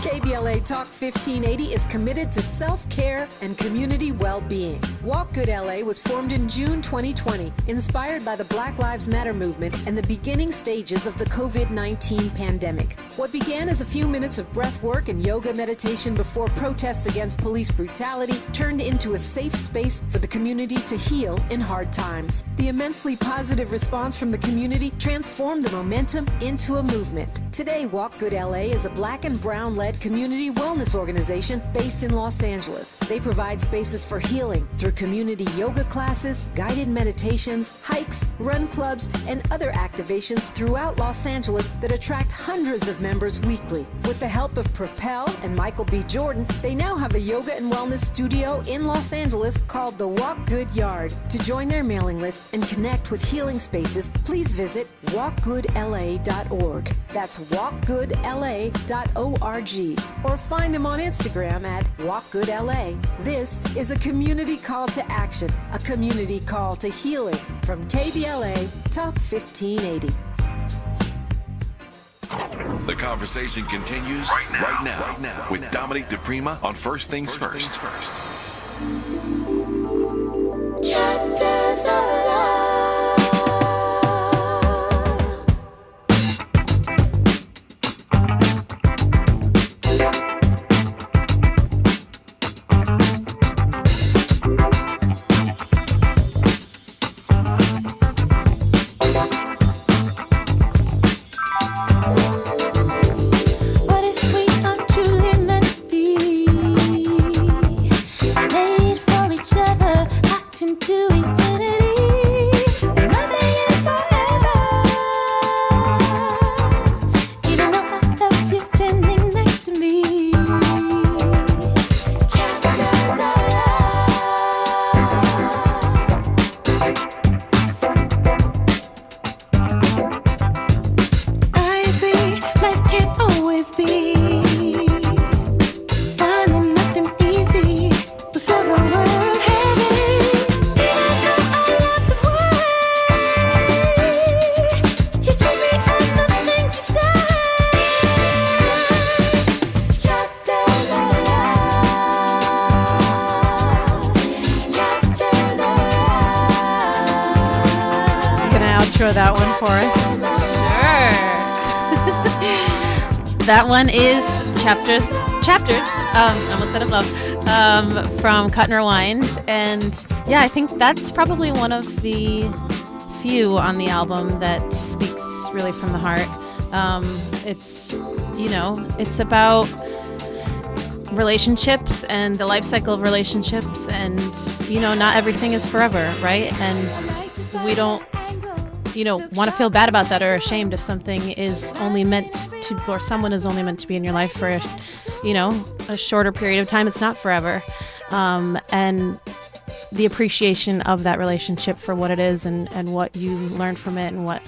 KBLA Talk 1580 is committed to self-care and community well-being. Walk Good LA was formed in June 2020, inspired by the Black Lives Matter movement and the beginning stages of the COVID-19 pandemic. What began as a few minutes of breath work and yoga meditation before protests against police brutality turned into a safe space for the community to heal in hard times. The immensely positive response from the community transformed the momentum into a movement. Today, Walk Good LA is a Black and Brown-led community wellness organization based in Los Angeles. They provide spaces for healing through community yoga classes, guided meditations, hikes, run clubs, and other activations throughout Los Angeles that attract hundreds of members weekly. With the help of Propel and Michael B. Jordan, they now have a yoga and wellness studio in Los Angeles called the Walk Good Yard. To join their mailing list and connect with healing spaces, please visit walkgoodla.org. That's walkgoodla.org. Or find them on Instagram at walkgoodla. This is a community call to action, a community call to healing from KBLA Talk 1580. The conversation continues right now with Dominique DePrima on First Things First. Chapters of love. That one for us. Sure. That one is Chapters, almost said of love, from Cut and Rewind. And yeah, I think that's probably one of the few on the album that speaks really from the heart. It's, it's about relationships and the life cycle of relationships, and, not everything is forever, right? And we don't want to feel bad about that or ashamed if something is only meant to, or someone is only meant to be in your life for, a shorter period of time. It's not forever. And the appreciation of that relationship for what it is and what you learn from it and what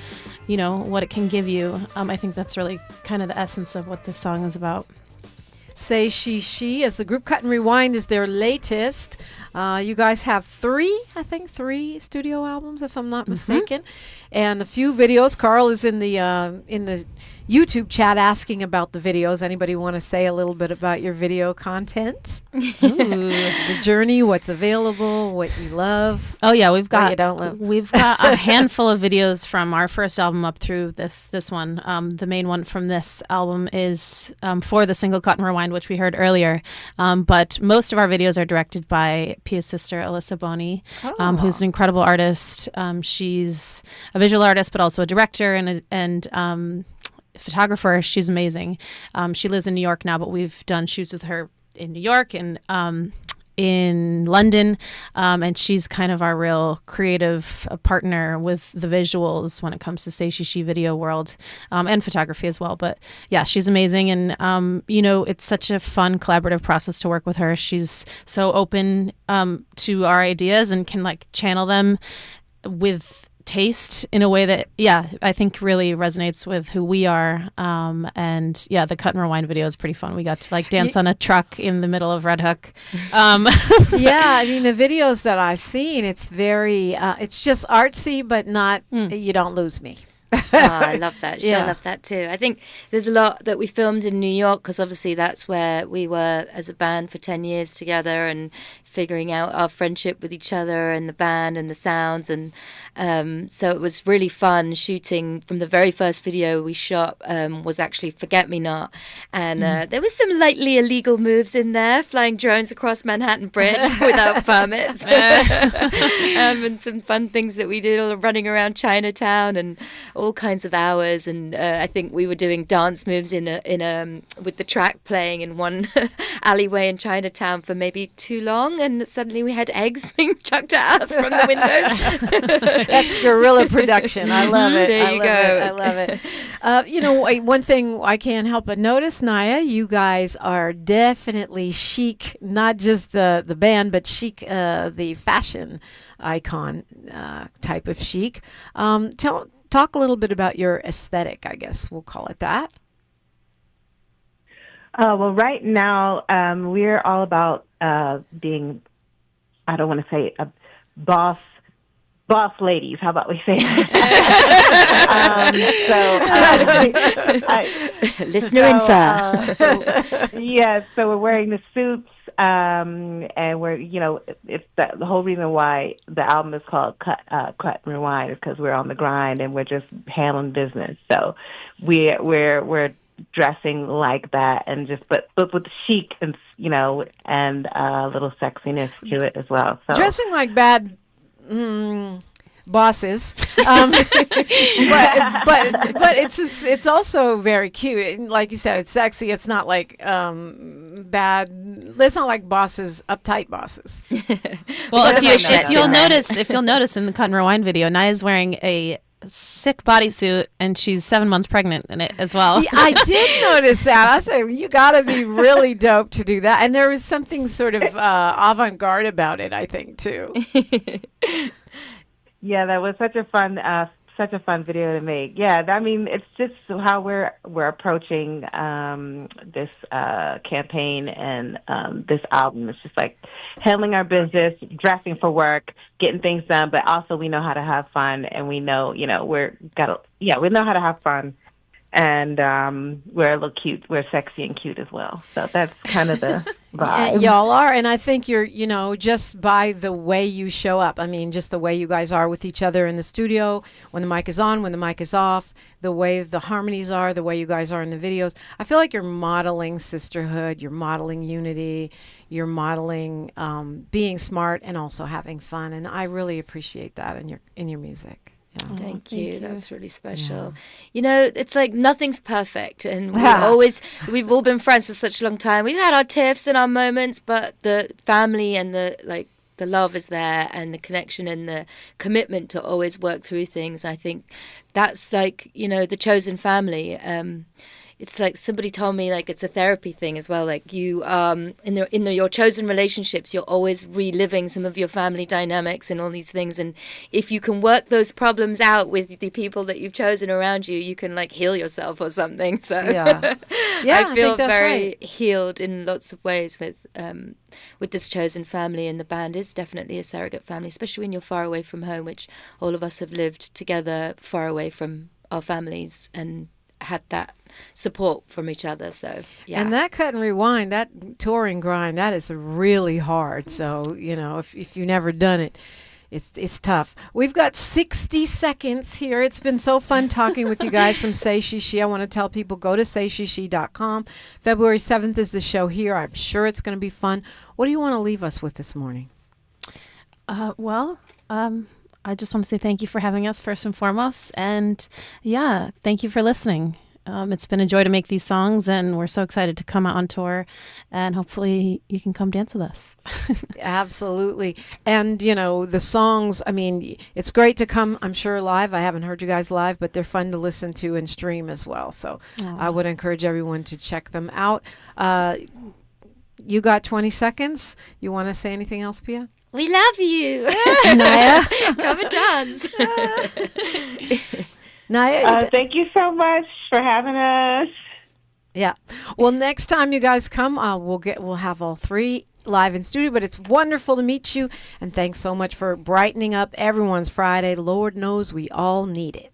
it can give you. I think that's really kind of the essence of what this song is about. Say She, as the group Cut and Rewind is their latest. You guys have three studio albums, if I'm not mistaken, and a few videos. Carl is in the YouTube chat asking about the videos. Anybody want to say a little bit about your video content? The journey, what's available, what you love. Oh yeah, we've got what you don't love. We've got a handful of videos from our first album up through this one. The main one from this album is for the single Cut and Rewind, which we heard earlier. But most of our videos are directed by Piya's sister, Alyssa Boney, who's an incredible artist. She's a visual artist, but also a director and photographer. She's amazing. She lives in New York now, but we've done shoots with her in New York and in London, and she's kind of our real creative partner with the visuals when it comes to Say She video world, and photography as well. But yeah, she's amazing, and it's such a fun collaborative process to work with her. She's so open to our ideas and can like channel them with taste in a way that I think really resonates with who we are, and the Cut and Rewind video is pretty fun. We got to like dance on a truck in the middle of Red Hook. Yeah, I mean the videos that I've seen, it's very it's just artsy, but not you don't lose me. I love that. I love that too. I think there's a lot that we filmed in New York because obviously that's where we were as a band for 10 years together and figuring out our friendship with each other and the band and the sounds. And so it was really fun shooting. From the very first video we shot was actually Forget Me Not. And there was some lightly illegal moves in there, flying drones across Manhattan Bridge without permits. And some fun things that we did, all running around Chinatown and all kinds of hours. And I think we were doing dance moves in a with the track playing in one alleyway in Chinatown for maybe too long. And suddenly we had eggs being chucked at us from the windows. That's guerrilla production. I love it. There you go. I love it. One thing I can't help but notice, Nya, you guys are definitely chic, not just the band, but chic, the fashion icon type of chic. Talk a little bit about your aesthetic, I guess we'll call it that. Well, right now, we're all about being, I don't want to say a boss ladies. How about we say that? Listener info. So we're wearing the suits, and we're, it's the whole reason why the album is called Cut and Rewind is because we're on the grind and we're just handling business. So we're dressing like that, and just but with chic and and a little sexiness to it as well. So dressing like bad bosses, but it's also very cute. Like you said, it's sexy. It's not like bad. It's not like bosses, uptight bosses. Well, if you'll notice in the Cut and Rewind video, Nya's wearing a sick bodysuit and she's 7 months pregnant in it as well. Yeah, I did notice that. I said, you got to be really dope to do that. And there was something sort of avant-garde about it, I think, too. Yeah, that was such a fun video to make. Yeah, I mean, it's just how we're approaching this campaign and this album. It's just like handling our business, dressing for work, getting things done, but also we know how to have fun, and we know, we know how to have fun. And we're a little cute. We're sexy and cute as well. So that's kind of the vibe. Y'all are. And I think you're, just by the way you show up. I mean, just the way you guys are with each other in the studio, when the mic is on, when the mic is off, the way the harmonies are, the way you guys are in the videos. I feel like you're modeling sisterhood. You're modeling unity. You're modeling being smart and also having fun. And I really appreciate that in your music. Yeah. Thank you. That's really special. Yeah. It's like nothing's perfect, and we've all been friends for such a long time. We've had our tiffs and our moments, but the family and the love is there, and the connection and the commitment to always work through things. I think that's like, the chosen family. It's like somebody told me, like, it's a therapy thing as well. Like you, in your chosen relationships, you're always reliving some of your family dynamics and all these things. And if you can work those problems out with the people that you've chosen around you, you can like heal yourself or something. So I feel very healed in lots of ways with this chosen family. And the band is definitely a surrogate family, especially when you're far away from home, which all of us have lived together far away from our families and had that support from each other. So yeah. And that cut and rewind, that touring grind, that is really hard. So if you've never done it, it's tough. We've got 60 seconds here. It's been so fun talking with you guys from Say She She. I want to tell people, go to saysheshi.com. February 7th is the show here. I'm sure it's going to be fun. What do you want to leave us with this morning? I just want to say thank you for having us first and foremost. And yeah, thank you for listening. It's been a joy to make these songs, and we're so excited to come out on tour, and hopefully you can come dance with us. Absolutely. And, the songs, it's great to come, I'm sure, live. I haven't heard you guys live, but they're fun to listen to and stream as well. So I would encourage everyone to check them out. You got 20 seconds. You want to say anything else, Piya? We love you. Nya? Come and dance. Nya, thank you so much for having us. Yeah. Well, next time you guys come, we'll have all three live in studio, but it's wonderful to meet you, and thanks so much for brightening up everyone's Friday. Lord knows we all need it.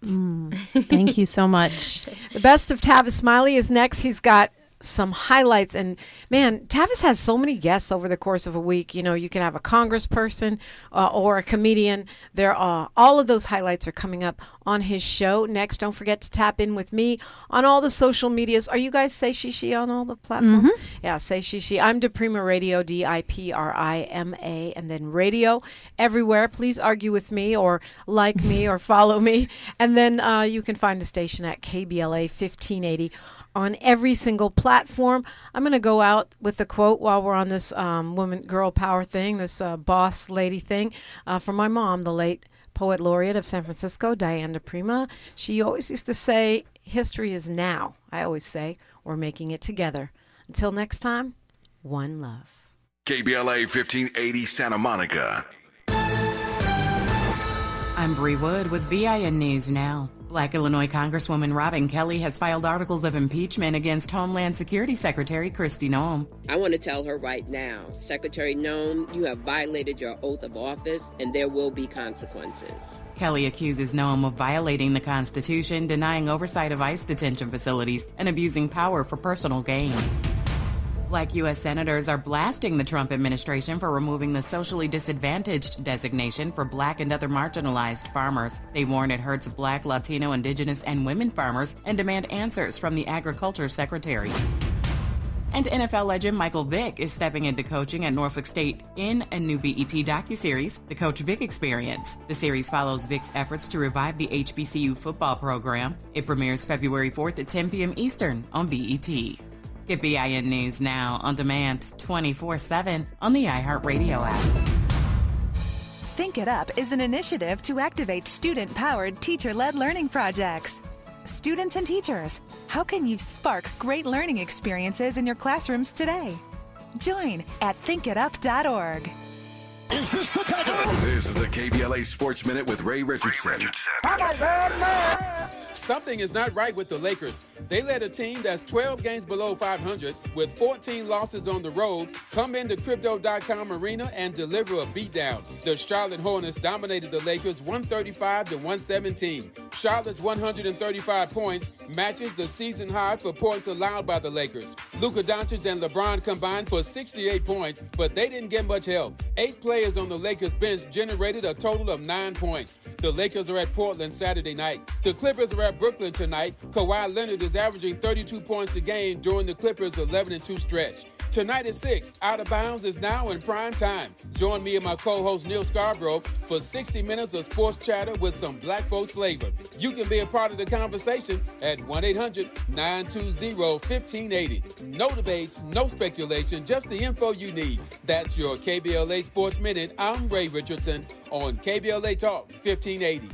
Thank you so much. The best of Tavis Smiley is next. He's got some highlights, and man, Tavis has so many guests over the course of a week. You can have a congressperson or a comedian. All of those highlights are coming up on his show next. Don't forget to tap in with me on all the social medias. Are you guys Say She She on all the platforms? Yeah, Say She She. I'm DiPrima Radio, DIPRIMA, and then radio everywhere. Please argue with me or like me or follow me, and then you can find the station at KBLA 1580 on every single platform. I'm going to go out with a quote while we're on this girl power thing, this boss lady thing, from my mom, the late poet laureate of San Francisco, Diane DiPrima. She always used to say, history is now. I always say, we're making it together. Until next time, one love. KBLA 1580 Santa Monica. I'm Bree Wood with BIN News Now. Black Illinois Congresswoman Robin Kelly has filed articles of impeachment against Homeland Security Secretary Kristi Noem. I want to tell her right now, Secretary Noem, you have violated your oath of office, and there will be consequences. Kelly accuses Noem of violating the Constitution, denying oversight of ICE detention facilities, and abusing power for personal gain. Black U.S. senators are blasting the Trump administration for removing the socially disadvantaged designation for Black and other marginalized farmers. They warn it hurts Black, Latino, Indigenous, and women farmers and demand answers from the Agriculture Secretary. And NFL legend Michael Vick is stepping into coaching at Norfolk State in a new BET docuseries, The Coach Vick Experience. The series follows Vick's efforts to revive the HBCU football program. It premieres February 4th at 10 p.m. Eastern on BET. Get BIN News Now on demand 24/7 on the iHeartRadio app. Think It Up is an initiative to activate student-powered, teacher-led learning projects. Students and teachers, how can you spark great learning experiences in your classrooms today? Join at thinkitup.org. Is this the time? This is the KBLA Sports Minute with Ray Richardson. Something is not right with the Lakers. They let a team that's 12 games below 500 with 14 losses on the road come into Crypto.com Arena and deliver a beatdown. The Charlotte Hornets dominated the Lakers 135-117. Charlotte's 135 points matches the season high for points allowed by the Lakers. Luka Doncic and LeBron combined for 68 points, but they didn't get much help. 8 players on the Lakers bench generated a total of 9 points. The Lakers are at Portland Saturday night. The Clippers are at Brooklyn tonight. Kawhi Leonard is averaging 32 points a game during the Clippers' 11-2 stretch. Tonight at 6, Out of Bounds is now in prime time. Join me and my co-host Neil Scarborough for 60 minutes of sports chatter with some black folks flavor. You can be a part of the conversation at 1-800-920-1580. No debates, no speculation, just the info you need. That's your KBLA Sports Minute. I'm Ray Richardson on KBLA Talk 1580.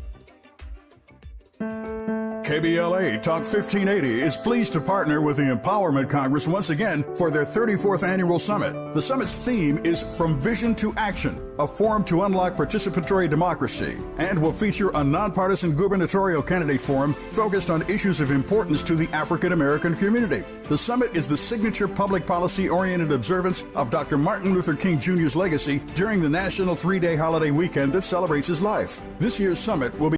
KBLA Talk 1580 is pleased to partner with the Empowerment Congress once again for their 34th annual summit. The summit's theme is From Vision to Action, a forum to unlock participatory democracy, and will feature a nonpartisan gubernatorial candidate forum focused on issues of importance to the African American community. The summit is the signature public policy-oriented observance of Dr. Martin Luther King Jr.'s legacy during the national 3-day holiday weekend that celebrates his life. This year's summit will be